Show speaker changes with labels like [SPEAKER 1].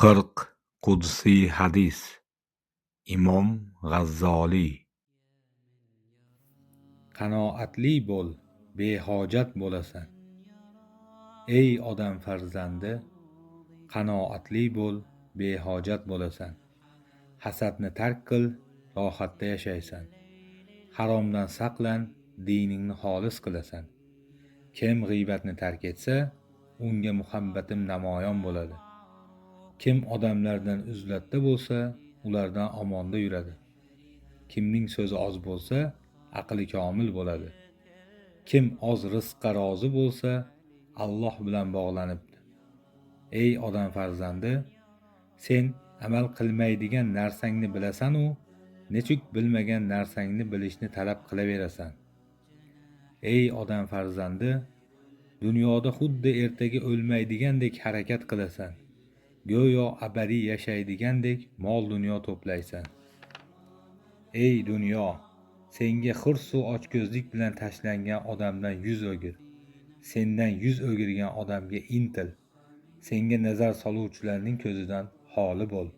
[SPEAKER 1] 40 Qudsiy hadis. Imom G'azzoliy.
[SPEAKER 2] Qanoatli bo'l, behojat bo'lasan. Ey odam farzandi, qanoatli bo'l, behojat bo'lasan. Hasadni tark qil, rohatda yashaysan. Haromdan saqlan, diningni xolis qilasan. Kim g'iybatni tark etsa, unga muhabbatim namoyon bo'ladi. Kim odamlardan uzlatda bo'lsa, ulardan omonda yuradi. Kimning so'zi oz bo'lsa, aqli komil bo'ladi. Kim oz rizqqa rozi bo'lsa, Alloh bilan bog'lanibdi. Ey odam farzandi, sen amal qilmaydigan narsangni bilasan-u, nechuk bilmagan narsangni bilishni talab qilaverasan. Ey odam farzandi, dunyoda xuddi ertaga o'lmaydigandek harakat qilasan. Go'yo abadiy yashaydigandek mol-dunyo to'playsan. Ey dunyo, senga xirsu ochko'zlik bilan tashlangan odamdan yuz o'gir. Sendan yuz o'girgan odamga intil. Senga nazar soluvchilarning ko'zidan xoli bo'l.